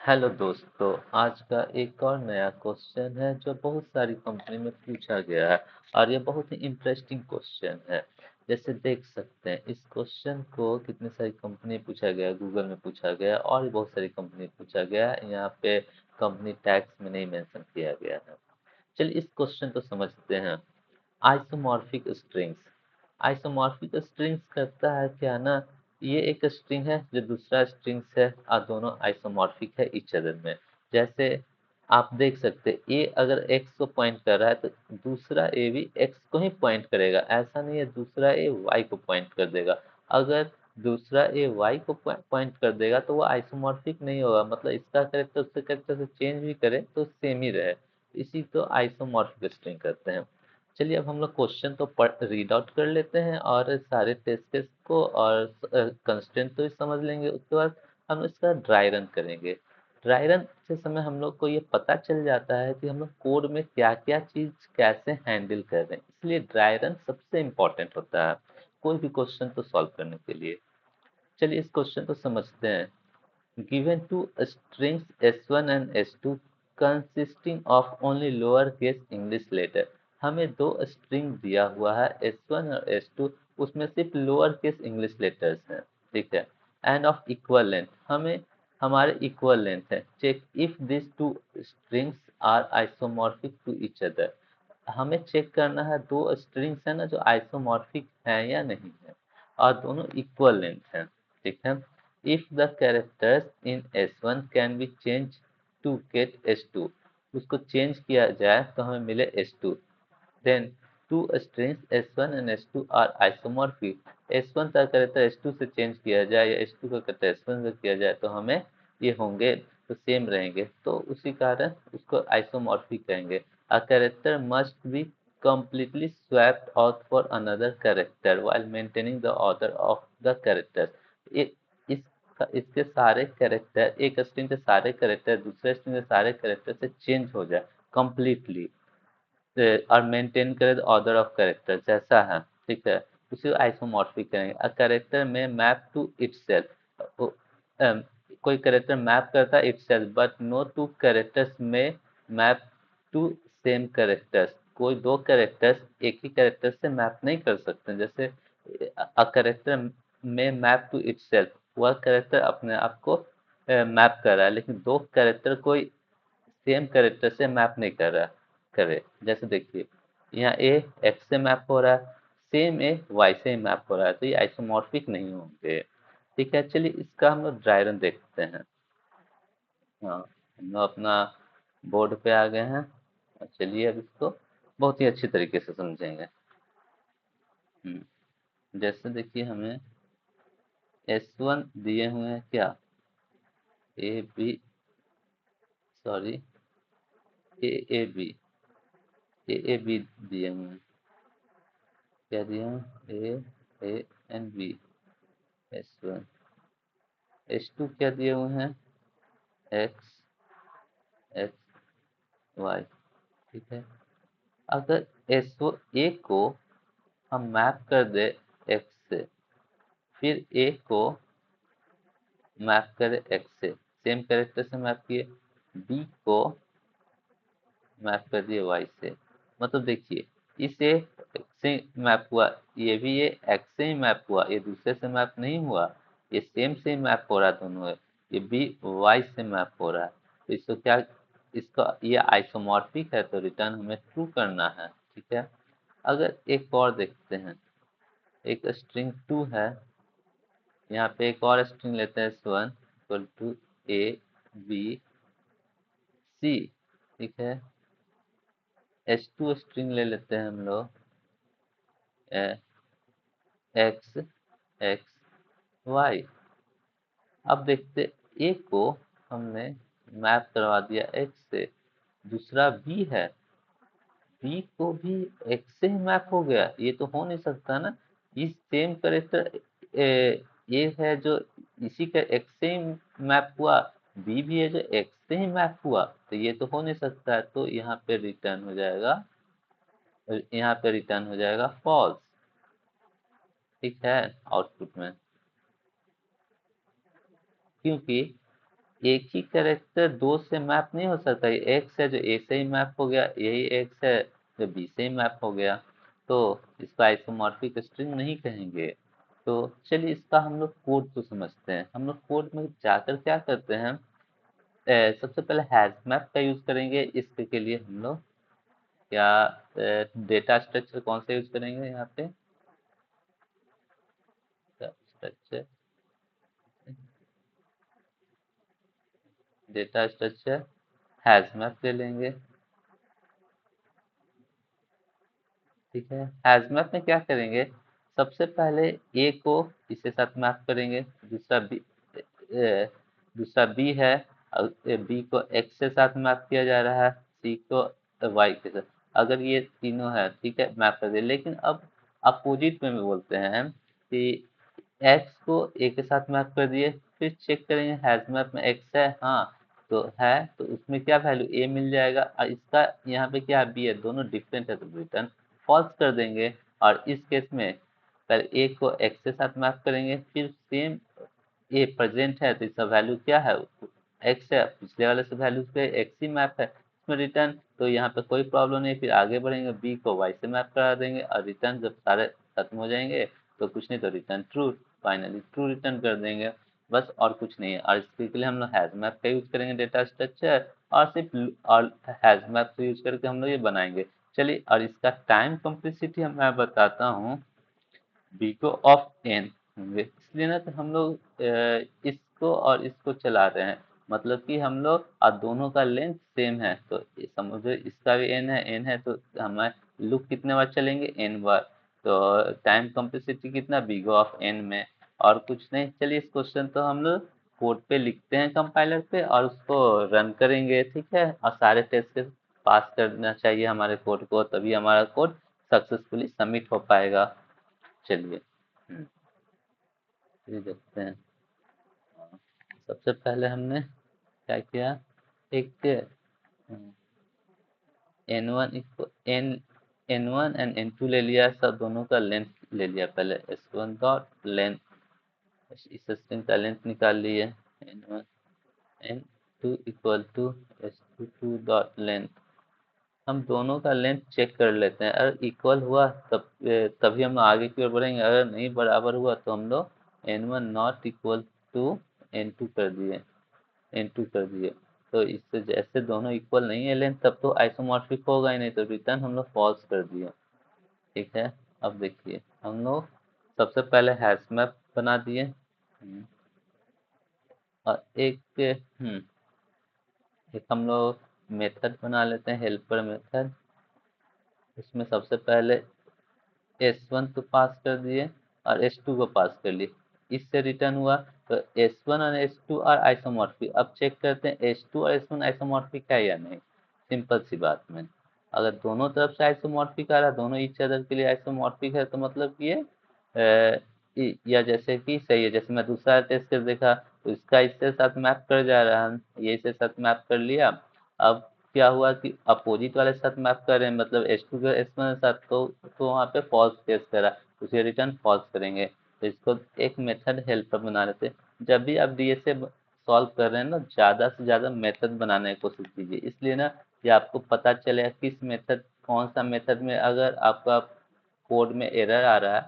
Hello दोस्तों, आज का एक और नया क्वेश्चन है जो बहुत सारी कंपनी में पूछा गया है और ये बहुत ही इंटरेस्टिंग क्वेश्चन है। जैसे देख सकते हैं इस क्वेश्चन को कितनी सारी कंपनी पूछा गया है, गूगल में पूछा गया है और भी बहुत सारी कंपनी पूछा गया है। यहाँ पे कंपनी टैग्स में नहीं मेंशन किया गया है। चलिए इस क्वेश्चन को समझते हैं। Isomorphic strings. आइसोमॉर्फिक स्ट्रिंग्स करता है क्या ना, ये एक स्ट्रिंग है जो दूसरा स्ट्रिंग्स है और दोनों आइसोमॉर्फिक है ईच अदर में। जैसे आप देख सकते हैं ए अगर एक्स को पॉइंट कर रहा है तो दूसरा ए भी एक्स को ही पॉइंट करेगा। ऐसा नहीं है दूसरा ए वाई को पॉइंट कर देगा। अगर दूसरा ए वाई को पॉइंट कर देगा तो वो आइसोमॉर्फिक नहीं होगा, मतलब इसका करेक्टर उसके करेक्टर से चेंज भी करे तो सेम ही रहे। इसी को आइसोमॉर्फिक स्ट्रिंग कहते हैं। चलिए अब हम लोग क्वेश्चन तो पढ़ रीड आउट कर लेते हैं और सारे टेस्ट केस को और कंस्ट्रेंट तो भी समझ लेंगे। उसके बाद हम इसका ड्राई रन करेंगे। ड्राई रन से समय हम लोग को ये पता चल जाता है कि हम लोग कोड में क्या क्या चीज़ कैसे हैंडल कर रहे हैं, इसलिए ड्राई रन सबसे इम्पोर्टेंट होता है कोई भी क्वेश्चन को सॉल्व करने के लिए। चलिए इस क्वेश्चन को समझते हैं। Given two strings S1 and S2 consisting of only lowercase English letter। हमें दो स्ट्रिंग दिया हुआ है S1 और S2, उसमें सिर्फ लोअर केस इंग्लिश लेटर्स हैं, ठीक है। एंड ऑफ इक्वल लेंथ, हमें हमारे इक्वल लेंथ है। Check if this two strings are isomorphic to each other. हमें चेक करना है दो स्ट्रिंग्स है ना जो आइसोमॉर्फिक हैं या नहीं है और दोनों इक्वल लेंथ हैं, ठीक है। If the characters in S1 can be changed to get S2, उसको चेंज किया जाए तो हमें मिले S2। Then two strings S1 and S2 are isomorphic। S1 का कैरेक्टर S2 से चेंज किया जाए या S2 का कैरेक्टर S1 से किया जाए तो हमें ये होंगे तो सेम रहेंगे, तो उसी कारण उसको आइसोमॉर्फिक कहेंगे। A character must be completely swapped out for another character while maintaining the order of the characters। इसके सारे कैरेक्टर, एक स्ट्रिंग के सारे कैरेक्टर दूसरे स्ट्रिंग के सारे कैरेक्टर से चेंज हो जाए कंप्लीटली और मेंटेन करे ऑर्डर ऑफ कैरेक्टर जैसा है, ठीक है। उसी को आइसोमॉर्फिक करेंगे। A character may map to itself, कोई कैरेक्टर मैप करता है itself but no two characters may map to same characters. कोई दो कैरेक्टर्स एक ही कैरेक्टर से मैप नहीं कर सकते। जैसे अ character may map to itself, वह कैरेक्टर अपने आप को मैप कर रहा है, लेकिन दो कैरेक्टर कोई सेम कैरेक्टर से मैप नहीं कर रहा करे। जैसे देखिए यहाँ ए एक्स से मैप हो रहा है, सेम ए वाई से मैप हो रहा है, तो ये आइसोमॉर्फिक नहीं होंगे, ठीक है। चलिए इसका हम लोग ड्राई रन देखते हैं। हाँ, हम लोग अपना बोर्ड पे आ गए हैं और चलिए अब इसको बहुत ही अच्छी तरीके से समझेंगे। जैसे देखिए हमें S1 दिए हुए हैं क्या, A B, sorry, A A B, A B दिए हुए हैं। क्या दिया है, A and B, S1। S2 क्या दिए हुए हैं, एक्स एक्स वाई, ठीक है। अगर एस ओ ए को हम मैप कर दे एक्स से, फिर ए को मैप करें एक्स से, सेम कैरेक्टर से मैप किए, बी को मैप कर दिए वाई से, मतलब देखिए इसे एक्स से मैप हुआ, ये भी ये एक्स से ही मैप हुआ, ये दूसरे से मैप नहीं हुआ, ये सेम से ही मैप हो रहा है दोनों। ये बी वाई से मैप हो रहा है, तो इसको क्या, इसका ये आइसोमॉर्फिक है तो रिटर्न हमें ट्रू करना है, ठीक है। अगर एक और देखते हैं, एक स्ट्रिंग टू है, यहाँ पे एक और स्ट्रिंग लेते हैं S1 equal to A B C, ठीक है। S2 स्ट्रिंग ले लेते हैं हम लोग एक्स एक्स वाई। अब देखते ए को हमने मैप करवा दिया एक्स से, दूसरा बी है, बी को भी एक्स से ही मैप हो गया, ये तो हो नहीं सकता ना। इस सेम करेक्टर ए है जो इसी का एक्स से ही मैप हुआ, बी भी है जो एक्स से ही मैप हुआ, तो ये तो हो नहीं सकता है, तो यहाँ पे रिटर्न हो जाएगा, यहाँ पे रिटर्न हो जाएगा फॉल्स, ठीक है, आउटपुट में। क्योंकि एक ही कैरेक्टर दो से मैप नहीं हो सकता। ये एक्स है जो ए से ही मैप हो गया, यही एक्स है जो बी से ही मैप हो गया, तो इसको आइसोमॉर्फिक स्ट्रिंग नहीं कहेंगे। तो चलिए इसका हम लोग कोड को समझते हैं। हम लोग कोड में जाकर क्या करते हैं, सबसे पहले हैश मैप का यूज करेंगे। इसके के लिए हम लोग क्या डेटा स्ट्रक्चर कौन सा यूज करेंगे यहाँ पे, structure, data structure hash map ले लेंगे। ठीक है, हैजमैप में क्या करेंगे, सबसे पहले ए को इसके साथ मैप करेंगे, दूसरा बी, दूसरा बी है, बी को एक्स के साथ मैप किया जा रहा है, सी को वाई के साथ। अगर ये तीनों है ठीक है मैप कर दिए, लेकिन अब अपोजिट में बोलते हैं कि एक्स को ए के साथ मैप कर दिए, फिर चेक करेंगे हैज मैप में एक्स है, हाँ तो है, तो उसमें क्या वैल्यू ए मिल जाएगा, और इसका यहाँ पे क्या बी है, दोनों डिफरेंट है तो रिटर्न फॉल्स कर देंगे। और इस केस में पहले ए को एक्स के साथ मैप करेंगे, फिर सेम ए प्रेजेंट है तो इसका वैल्यू क्या है, एक्स है, पिछले वाले से वैल्यू पे एक्स ही मैप है, इसमें रिटर्न, तो यहाँ पे कोई प्रॉब्लम नहीं। फिर आगे बढ़ेंगे, बी को वाई से मैप करा देंगे, और रिटर्न जब सारे खत्म हो जाएंगे तो कुछ नहीं तो return true, finally true return कर देंगे, बस और कुछ नहीं है। और इसके लिए हम लोग हैज मैप का यूज करेंगे डेटा स्ट्रक्चर, और सिर्फ और हैज मैप को यूज करके हम लोग ये बनाएंगे। चलिए, और इसका टाइम कॉम्प्लेक्सिटी मैं बताता हूँ, बीको ऑफ एन होंगे, इसलिए ना तो हम लोग इसको और इसको चला रहे हैं, मतलब कि हम लोग और दोनों का लेंथ सेम है, तो समझो इसका भी एन है तो हमें लूप कितने बार चलेंगे, एन बार, तो टाइम कॉम्प्लेक्सिटी कितना बीगो ऑफ एन में, और कुछ नहीं। चलिए इस क्वेश्चन तो हम लोग कोड पे लिखते हैं कंपाइलर पे, और उसको रन करेंगे, ठीक है, और सारे टेस्ट के पास करना चाहिए हमारे कोड को, तभी हमारा कोड सक्सेसफुली सबमिट हो पाएगा। चलिए ये देखते हैं। सबसे पहले हमने क्या किया, एक N one N N one and N two ले लिया, सब दोनों का लेंथ ले लिया, पहले एस वन डॉट लेंथ, इस स्ट्रिंग का लेंथ निकाल लिए, N one N two equal to S two two dot length. हम दोनों का लेंथ चेक कर लेते हैं, अगर इक्वल हुआ तब तभी हम आगे की ओर बढ़ेंगे, अगर नहीं बराबर हुआ तो हम लोग N one not equal to N two कर दिए, एन टू कर दिए। तो इससे जैसे दोनों इक्वल नहीं है लेंथ, तब तो आइसोमॉर्फिक होगा ही नहीं, तो रिटर्न हम लोग फॉल्स कर दिए। ठीक है, अब देखिए हम लोग सबसे पहले हैश मैप बना दिए, और एक हम लोग मेथड बना लेते हैं, हेल्पर मेथड। इसमें सबसे पहले एस वन को पास कर दिए और एस टू को पास कर लिए, इससे रिटर्न हुआ, तो एस वन और एस टू आर आइसोमॉर्फिक। अब चेक करते हैं एस टू और एस वन आइसोमॉर्फिक है या नहीं, सिंपल सी बात में, अगर दोनों तरफ से आइसोमॉर्फिक आ रहा है, दोनों ईच अदर के लिए आइसोमॉर्फिक है, तो मतलब कि या जैसे कि सही है, जैसे मैं दूसरा टेस्ट कर देखा तो इसका इससे साथ मैप कर जा रहा है, ये इससे साथ मैप कर लिया। अब क्या हुआ कि अपोजिट वाले के साथ मैप कर रहे हैं, मतलब एच टू के एस वन के साथ, तो वहाँ पे फॉल्स केस करा, उसे रिटर्न फॉल्स करेंगे। तो इसको एक मेथड हेल्पर बना लेते हैं। जब भी आप डीएसए सॉल्व कर रहे हैं ना, ज़्यादा से ज़्यादा मेथड बनाने की कोशिश कीजिए, इसलिए ना ये आपको पता चलेगा किस मेथड, कौन सा मेथड में अगर आपका कोड में एरर आ रहा है,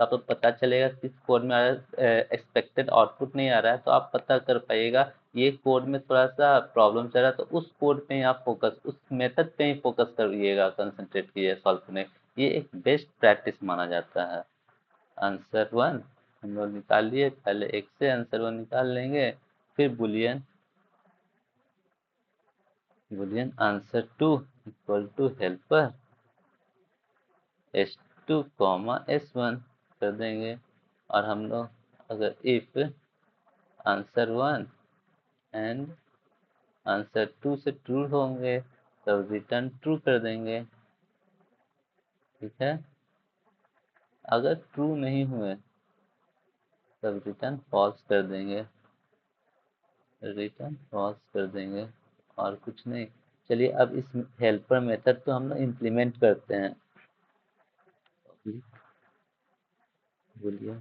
तो आपको पता चलेगा किस कोड में एक्सपेक्टेड आउटपुट नहीं आ रहा है, तो आप पता कर पाइएगा ये कोड में थोड़ा सा प्रॉब्लम चल रहा है, तो उस कोड पे ही आप फोकस, उस मेथड पे ही फोकस करिएगा, कंसंट्रेट कीजिए सॉल्व करने। ये एक बेस्ट प्रैक्टिस माना जाता है। आंसर वन हम लोग निकाल लिए, पहले एक से आंसर वन निकाल लेंगे, फिर boolean, boolean answer two equal to helper S two comma S one कर देंगे, और हम लोग अगर if answer one and answer two से ट्रू होंगे तब रिटर्न ट्रू कर देंगे। ठीक है, अगर ट्रू नहीं हुए तब रिटर्न फॉल्स कर देंगे, रिटर्न फॉल्स कर देंगे, और कुछ नहीं। चलिए अब इस हेल्पर मेथड को हम लोग इम्प्लीमेंट करते हैं। बोलिए,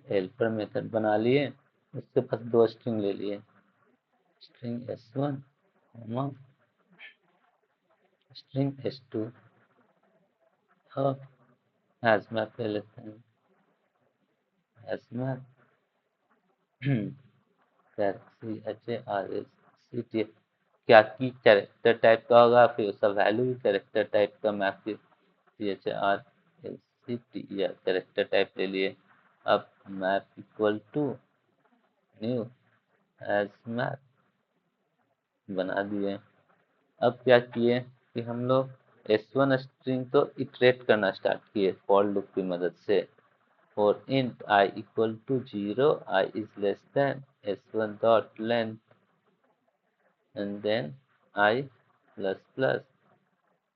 हेल्पर मेथड बना लिए, उसके पास दो स्ट्रिंग ले लिए, string S1 comma string S2। अब हैश मैप ले लेते हैं, हैश मैप CHARSCT, क्या की कैरेक्टर टाइप का होगा, फिर उसका वैल्यू भी कैरेक्टर टाइप का मैप की CHARSCT या कैरेक्टर टाइप ले लिए। अब map equal to new hash map बना दिए। अब क्या किए कि हम लोग S1 स्ट्रिंग तो इटरेट करना स्टार्ट किए फॉर लूप की मदद से। For int I equal to 0, I is less than s1 dot length and then I plus plus।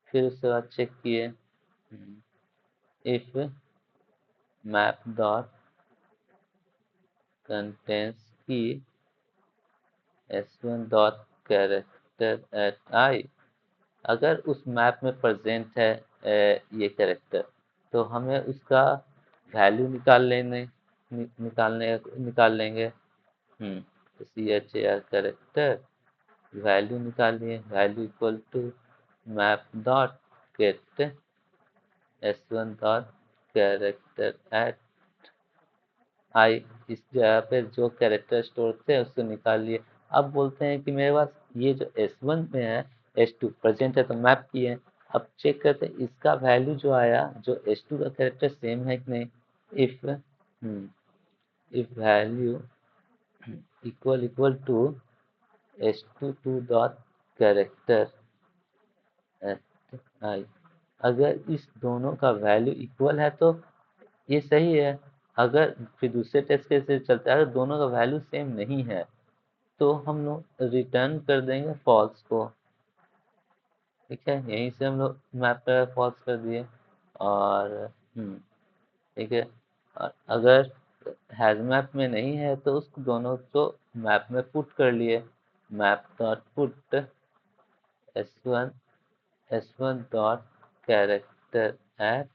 फिर उसके बाद चेक किए if map dot contains key s1 dot character at I, अगर उस मैप में प्रेजेंट है ये कैरेक्टर, तो हमें उसका वैल्यू निकाल लेंगे। तो CHAR कैरेक्टर वैल्यू निकालिए, value equal to map dot get S1 dot character at i. इस जगह पे जो कैरेक्टर स्टोर थे उसको निकाल लिए। अब बोलते हैं कि मेरे पास ये जो S1 में है, S2 प्रेजेंट है तो मैप किए। अब चेक करते हैं इसका वैल्यू जो आया, जो S2 का कैरेक्टर सेम है कि नहीं। If if value equal to S2 dot character at i, अगर इस दोनों का वैल्यू इक्वल है तो ये सही है। अगर फिर दूसरे टेस्ट केस से चलता है, अगर दोनों का वैल्यू सेम नहीं है तो हम लोग रिटर्न कर देंगे फॉल्स को। ठीक है, यहीं से हम लोग मैप पर फॉल्स कर दिए। और ठीक है, और अगर हैज मैप में नहीं है तो उस दोनों को मैप में पुट कर लिए। Map dot put S1 S1 dot character at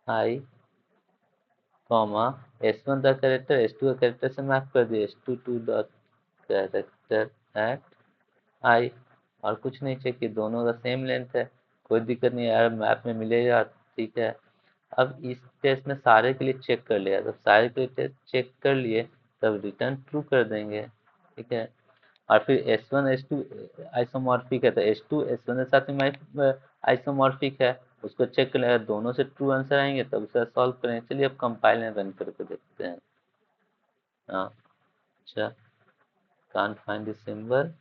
I comma S1 का कैरेक्टर S2 का कैरेक्टर से मैप कर दिए, S2 डॉट कैरेक्टर एट आई। और कुछ नहीं, चेक कि दोनों का सेम लेंथ है, कोई दिक्कत नहीं यार, मैप में मिलेगा। ठीक है, अब इस टेस्ट में सारे के लिए चेक कर लिया, जब सारे के लिए टेस्ट चेक कर लिए तब रिटर्न ट्रू कर देंगे। ठीक है, और फिर S1 S2 आइसोमॉर्फिक है तो S2 S1 के साथ में आइसोमॉर्फिक है, उसको चेक कर लेगा, दोनों से ट्रू आंसर आएंगे तब उसे सॉल्व करेंगे। चलिए अब कंपाइल एंड रन करके देखते हैं। हाँ, अच्छा, can't find this symbol,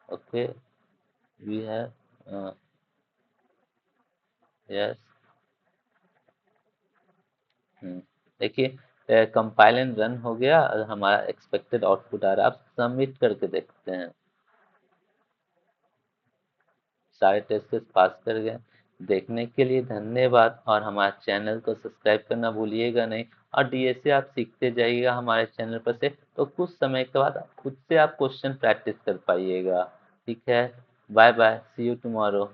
okay, we have yes. देखिए कंपाइल एंड रन हो गया और हमारा एक्सपेक्टेड आउटपुट आ रहा है। अब सबमिट करके देखते हैं। सारे टेस्ट पास कर गए। देखने के लिए धन्यवाद, और हमारे चैनल को सब्सक्राइब करना भूलिएगा नहीं। और डीएसए आप सीखते जाइएगा हमारे चैनल पर से, तो कुछ समय के बाद खुद से आप क्वेश्चन प्रैक्टिस कर पाइएगा। ठीक है, bye bye, see you tomorrow.